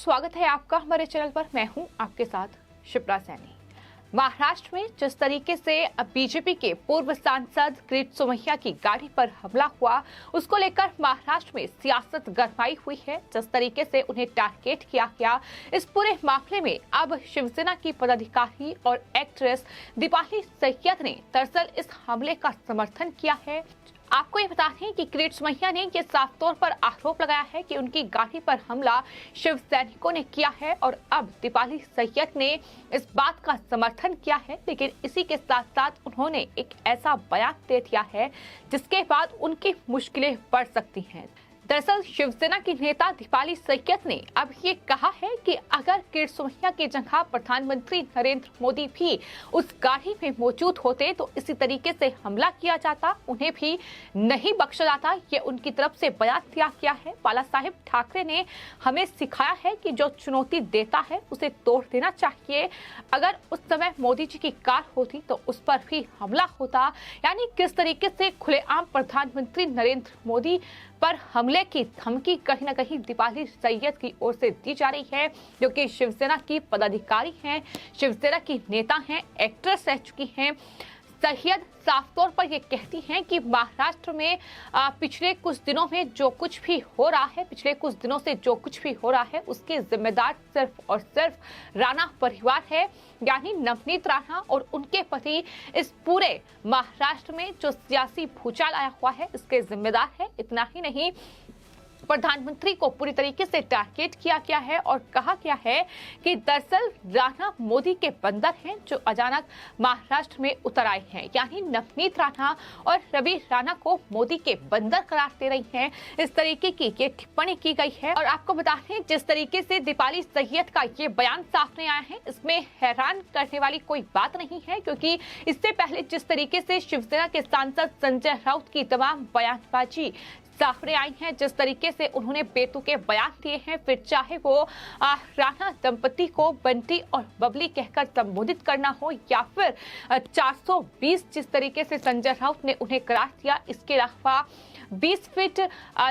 स्वागत है आपका हमारे चैनल पर। मैं हूं आपके साथ शिप्रा सैनी। महाराष्ट्र में जिस तरीके से बीजेपी के पूर्व सांसद किरीट सोमैया की गाड़ी पर हमला हुआ, उसको लेकर महाराष्ट्र में सियासत गरमाई हुई है। जिस तरीके से उन्हें टारगेट किया गया, इस पूरे मामले में अब शिवसेना की पदाधिकारी और एक्ट्रेस दीपाली सैयद ने दरअसल इस हमले का समर्थन किया है। आपको ये बता दें कि किरीट सोमैया ने ये साफ तौर पर आरोप लगाया है कि उनकी गाड़ी पर हमला शिव सैनिकों ने किया है और अब दीपाली सैयद ने इस बात का समर्थन किया है। लेकिन इसी के साथ साथ उन्होंने एक ऐसा बयान दे दिया है जिसके बाद उनकी मुश्किलें बढ़ सकती हैं। दरअसल शिवसेना की नेता दीपाली सैयद ने अब ये कहा है कि अगर किरीट सोमैया की जगह प्रधानमंत्री नरेंद्र मोदी भी उस गाड़ी में मौजूद होते तो इसी तरीके से हमला किया जाता, उन्हें भी नहीं बख्शा जाता। ये उनकी तरफ से बयान दिया गया है। बाला साहेब ठाकरे ने हमें सिखाया है कि जो चुनौती देता है उसे तोड़ देना चाहिए। अगर उस समय मोदी जी की कार होती तो उस पर भी हमला होता। यानी किस तरीके से खुलेआम प्रधानमंत्री नरेंद्र मोदी पर हमले की धमकी कहीं न कहीं दीपाली सैयद की ओर से दी जा रही है, जो कि शिवसेना की पदाधिकारी हैं, शिवसेना की नेता हैं, एक्ट्रेस रह चुकी हैं। सैयद साफ तौर पर ये कहती हैं कि महाराष्ट्र में पिछले कुछ दिनों में जो कुछ भी हो रहा है, पिछले कुछ दिनों से जो कुछ भी हो रहा है, उसके जिम्मेदार सिर्फ और सिर्फ राणा परिवार है। यानी नवनीत राणा और उनके पति इस पूरे महाराष्ट्र में जो सियासी भूचाल आया हुआ है, इसके जिम्मेदार है। इतना ही नहीं, प्रधानमंत्री को पूरी तरीके से टारगेट किया गया है और कहा गया है कि दरअसल राणा मोदी के बंदर हैं जो अचानक महाराष्ट्र में उतर आए हैं। यानी नवनीत राणा और रवि राणा को मोदी के बंदर करार दे रही हैं। इस तरीके की ये टिप्पणी की गई है। और आपको बता दें, जिस तरीके से दीपाली सैयद का ये बयान सामने आया है, इसमें हैरान करने वाली कोई बात नहीं है, क्योंकि इससे पहले जिस तरीके से शिवसेना के सांसद संजय राउत की तमाम बयानबाजी सामने आई हैं, जिस तरीके से उन्होंने बेतुके बयान दिए हैं, फिर चाहे वो राणा दंपति को बंटी और बबली कहकर संबोधित करना हो या फिर 420 जिस तरीके से संजय राउत ने उन्हें करार दिया, इसके अलावा 20 फीट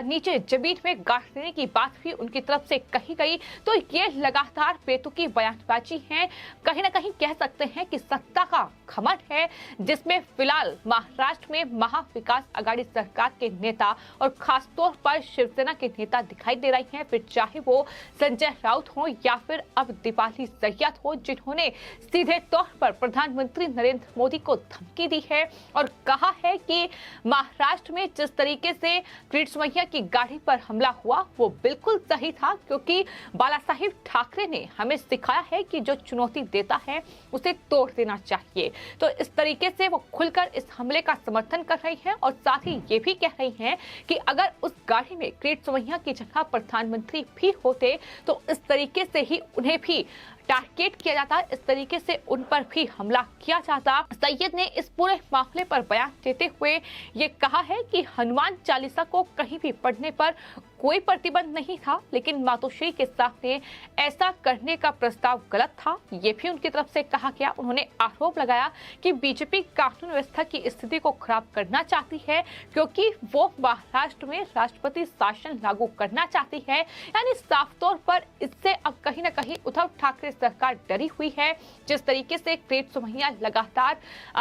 नीचे जमीन में गाड़ देने की बात भी उनकी तरफ से कही गई। तो ये लगातार बेतुकी बयानबाजी है। कहीं ना कहीं कह सकते हैं कि सत्ता का घमंड है, जिसमें फिलहाल महाराष्ट्र में महाविकास आघाड़ी सरकार के नेता और खासतौर पर शिवसेना के नेता दिखाई दे रहे हैं। फिर चाहे वो संजय राउत हो या फिर अब दीपाली सैयद हो, जिन्होंने सीधे तौर पर प्रधानमंत्री नरेंद्र मोदी को धमकी दी है और कहा है कि महाराष्ट्र में जिस तरीके से किरीट सोमैया की गाड़ी पर हमला हुआ वो बिल्कुल सही था, क्योंकि बाला साहेब ठाकरे ने हमें सिखाया है कि जो चुनौती देता है उसे तोड़ देना चाहिए। तो इस तरीके से वो खुलकर इस हमले का समर्थन कर रही हैं और साथ ही ये भी कह रही हैं कि अगर उस गाड़ी में किरीट सोमैया की जगह प्रधानमंत्री भी होते तो इस तरीके से ही उन्हें भी टारगेट किया जाता, इस तरीके से उन पर भी हमला किया जाता। सैयद ने इस पूरे मामले पर बयान देते हुए ये कहा है कि हनुमान चालीसा को कहीं भी पढ़ने पर कोई प्रतिबंध नहीं था, लेकिन मातोश्री के सामने ऐसा करने का प्रस्ताव गलत था, ये भी उनकी तरफ से कहा गया। उन्होंने आरोप लगाया कि बीजेपी कानून व्यवस्था की स्थिति को खराब करना चाहती है, क्योंकि वो महाराष्ट्र में राष्ट्रपति शासन लागू करना चाहती है। यानी साफ तौर पर इससे अब कहीं न कहीं उद्धव ठाकरे सरकार डरी हुई है। जिस तरीके से किरीट सोमैया लगातार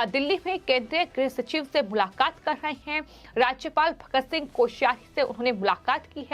दिल्ली में केंद्रीय गृह सचिव से मुलाकात कर रहे हैं, राज्यपाल भगत सिंह कोश्यारी से उन्होंने मुलाकात की है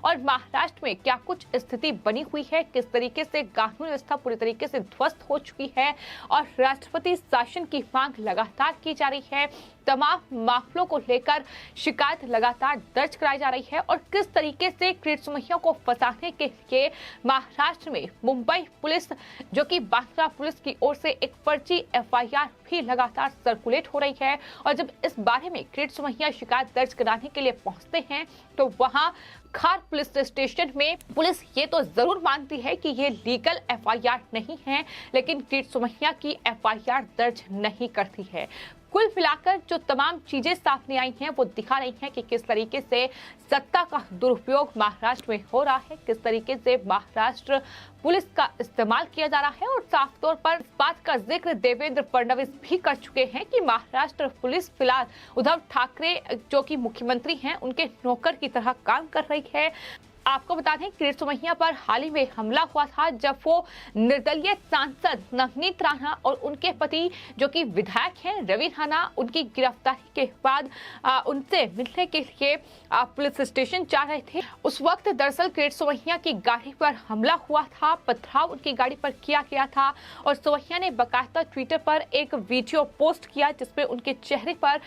और महाराष्ट्र में क्या कुछ स्थिति बनी हुई है, किस तरीके से कानून व्यवस्था पूरी तरीके से ध्वस्त हो चुकी है और राष्ट्रपति शासन की मांग लगातार की जा रही है। तमाम मामलों को लेकर शिकायत लगातार दर्ज कराई जा रही है और किस तरीके से किरीट सोमैया को फंसाने के लिए महाराष्ट्र में मुंबई पुलिस, जो कि बांद्रा पुलिस की ओर से एक फर्जी एफआईआर भी लगातार सर्कुलेट हो रही है। और जब इस बारे में किरीट सोमैया शिकायत दर्ज कराने के लिए पहुंचते हैं तो वहां खार पुलिस स्टेशन में पुलिस ये तो जरूर मानती है कि ये लीगल एफआईआर नहीं है, लेकिन किरीट सोमैया की एफआईआर दर्ज नहीं करती है। कुल मिलाकर जो तमाम चीजें सामने आई हैं वो दिखा रही हैं कि किस तरीके से सत्ता का दुरुपयोग महाराष्ट्र में हो रहा है, किस तरीके से महाराष्ट्र पुलिस का इस्तेमाल किया जा रहा है। और साफ तौर पर इस बात का जिक्र देवेंद्र फडणवीस भी कर चुके हैं कि महाराष्ट्र पुलिस फिलहाल उद्धव ठाकरे जो कि मुख्यमंत्री हैं उनके नौकर की तरह काम कर रही है। आपको बता दें किरीट सोमैया पर हाल ही में हमला हुआ था जब वो निर्दलीय सांसद नवनीत राणा और उनके पति जो कि विधायक हैं रवि राणा, उनकी गिरफ्तारी के बाद उनसे मिलने के लिए पुलिस स्टेशन जा रहे थे। उस वक्त दरअसल किरीट सोमैया की गाड़ी पर हमला हुआ था, पथराव उनकी गाड़ी पर किया गया था और सोमैया ने बाकायदा ट्विटर पर एक वीडियो पोस्ट किया जिसमें उनके चेहरे पर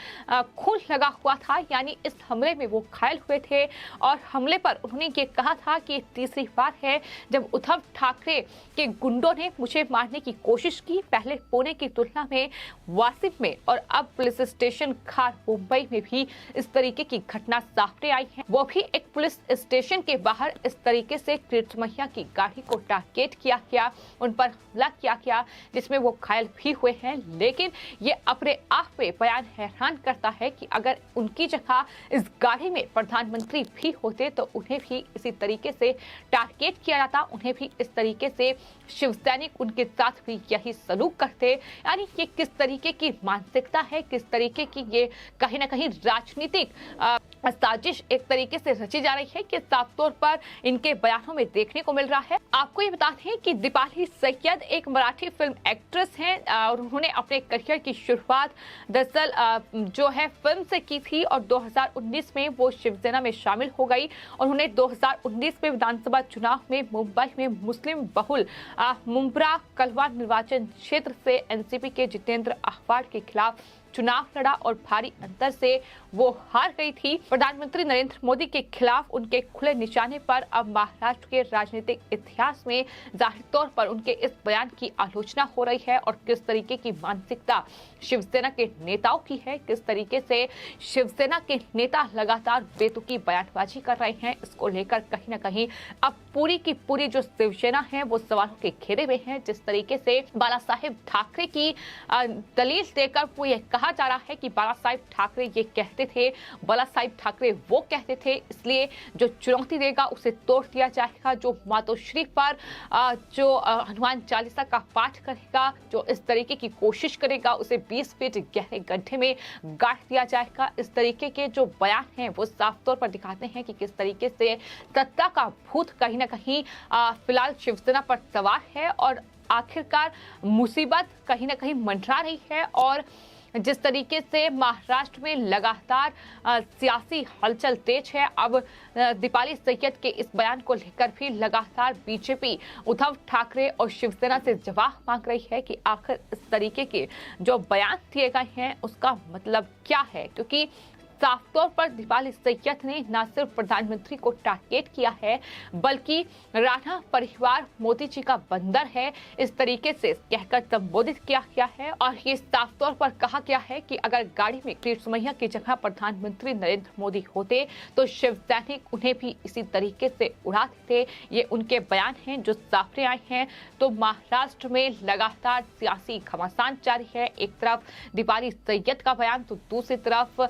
खून लगा हुआ था, यानी इस हमले में वो घायल हुए थे। और हमले पर उन्होंने ये कहा था कि ये तीसरी बार है जब उद्धव ठाकरे के गुंडों ने मुझे मारने की कोशिश की, पहले पुणे की तुलना में वासिफ में और अब पुलिस स्टेशन खार मुंबई में भी इस तरीके की घटना सामने आई है। वो भी एक पुलिस स्टेशन के बाहर इस तरीके से किरीट सोमैया की गाड़ी को टारगेट किया गया, उन पर हमला किया गया जिसमें वो घायल भी हुए हैं। लेकिन ये अपने आप में बयान हैरान करता है कि अगर उनकी जगह इस गाड़ी में प्रधानमंत्री भी होते तो उन्हें भी इसी तरीके से टारगेट किया जाता, उन्हें भी इस तरीके से शिव सैनिक उनके साथ भी यही सलूक करते। यानी ये किस तरीके की मानसिकता है, किस तरीके की ये कहीं ना कहीं राजनीतिक साजिश एक तरीके से रची जा रही है कि साफ तौर पर इनके बयानों में देखने को मिल रहा है। आपको ये बता दें कि दीपाली सैयद एक मराठी फिल्म एक्ट्रेस हैं और उन्होंने अपने करियर की शुरुआत दरअसल जो है फिल्म से की थी और 2019 में वो शिवसेना में शामिल हो गई। उन्होंने 2019 में विधानसभा चुनाव में मुंबई में मुस्लिम बहुल मुंब्रा कलवा निर्वाचन क्षेत्र से एनसीपी के जितेंद्र आह्वाड के खिलाफ चुनाव लड़ा और भारी अंतर से वो हार गई थी। प्रधानमंत्री नरेंद्र मोदी के खिलाफ उनके खुले निशाने पर अब महाराष्ट्र के राजनीतिक इतिहास में जाहिर तौर पर उनके इस बयान की आलोचना हो रही है और किस तरीके की मानसिकता शिवसेना के नेताओं की है, किस तरीके से शिवसेना के नेता लगातार बेतुकी बयानबाजी कर रहे हैं, इसको लेकर कहीं ना कहीं अब पूरी की पूरी जो शिवसेना है वो सवालों के घेरे में है। जिस तरीके से बाला साहेब ठाकरे की दलील देकर वो ये कहा जा रहा है कि बाला साहेब ठाकरे ये कहते थे, बाला साहेब ठाकरे वो कहते थे, इसलिए जो चुनौती देगा उसे तोड़ दिया जाएगा। जो मातोश्री पर जो हनुमान चालीसा का पाठ करेगा, जो इस तरीके की कोशिश करेगा उसे 20 फीट गहरे गड्ढे में गाड़ दिया जाएगा। इस तरीके के जो बयान हैं वो साफ तौर पर दिखाते हैं कि किस तरीके से सत्ता का भूत कहीं ना कहीं फिलहाल शिवसेना पर सवार है और आखिरकार मुसीबत कहीं ना कहीं मंडरा रही है। और जिस तरीके से महाराष्ट्र में लगातार सियासी हलचल तेज है, अब दीपाली सैयद के इस बयान को लेकर भी लगातार बीजेपी उद्धव ठाकरे और शिवसेना से जवाब मांग रही है कि आखिर इस तरीके के जो बयान दिए गए हैं उसका मतलब क्या है, क्योंकि साफ तौर पर दीपाली सैयद ने न सिर्फ प्रधानमंत्री को टारगेट किया है बल्कि राणा परिवार मोदी जी का बंदर है इस तरीके से कहकर संबोधित किया गया है। और ये साफ तौर पर कहा गया है कि अगर गाड़ी में किरीट सोमैया की जगह प्रधानमंत्री नरेंद्र मोदी होते तो शिव सैनिक उन्हें भी इसी तरीके से उड़ा देते। ये उनके बयान हैं जो सामने आए हैं। तो महाराष्ट्र में लगातार सियासी घमासान जारी है। एक तरफ दीपाली सैयद का बयान तो दूसरी तरफ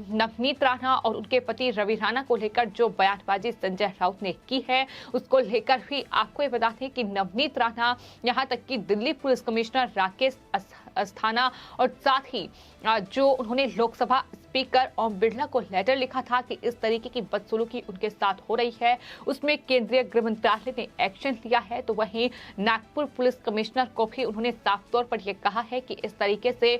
नवनीत राणा और उनके पति रवि राणा को लेकर जो बयानबाजी संजय राउत ने की है उसको लेकर भी आपको ये बता दें कि नवनीत राणा यहाँ तक कि दिल्ली पुलिस कमिश्नर राकेश अस्थाना और साथ ही जो उन्होंने लोकसभा स्पीकर ओम बिरला को लेटर लिखा था कि इस तरीके की बदसलूकी उनके साथ हो रही है, उसमें केंद्रीय गृह मंत्रालय ने एक्शन लिया है। तो वहीं नागपुर पुलिस कमिश्नर को भी उन्होंने साफ तौर पर यह कहा है कि इस तरीके से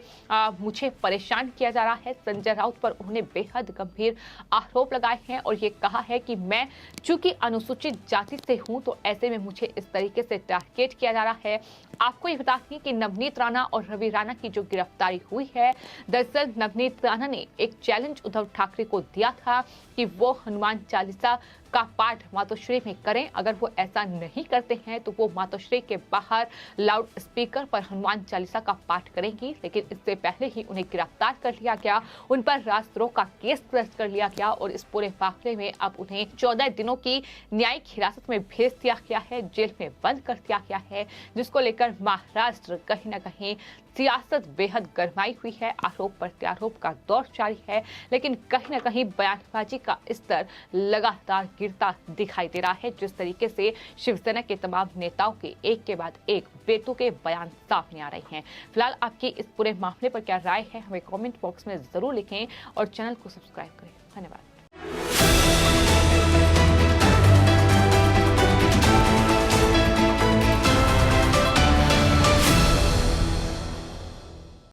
मुझे परेशान किया जा रहा है। संजय राउत पर उन्होंने बेहद गंभीर आरोप लगाए हैं और ये कहा है कि मैं चूंकि अनुसूचित जाति से हूं तो ऐसे में मुझे इस तरीके से टारगेट किया जा रहा है। आपको ये बता दें कि नवनीत राणा और रवि राणा की जो गिरफ्तारी हुई है, दरअसल नवनीत राणा ने एक चैलेंज उद्धव ठाकरे को दिया था कि वो हनुमान चालीसा का पाठ मातोश्री में करें। अगर वो ऐसा नहीं करते हैं तो वो मातोश्री के बाहर लाउड स्पीकर पर हनुमान चालीसा का पाठ करेंगी। लेकिन इससे पहले ही उन्हें गिरफ्तार कर लिया गया, उन पर राजद्रोह का केस दर्ज कर लिया गया और इस पूरे मामले में अब उन्हें 14 दिनों की न्यायिक हिरासत में भेज दिया गया है, जेल में बंद कर दिया गया है, जिसको लेकर महाराष्ट्र कहीं ना कहीं सियासत बेहद गरमाई हुई है। आरोप प्रत्यारोप का दौर जारी है, लेकिन कहीं ना कहीं बयानबाजी का स्तर लगातार गिरता दिखाई दे रहा है। जिस तरीके से शिवसेना के तमाम नेताओं के एक के बाद एक बेतुके बयान सामने आ रहे हैं। फिलहाल आपकी इस पूरे मामले पर क्या राय है हमें कमेंट बॉक्स में जरूर लिखें और चैनल को सब्सक्राइब करें। धन्यवाद।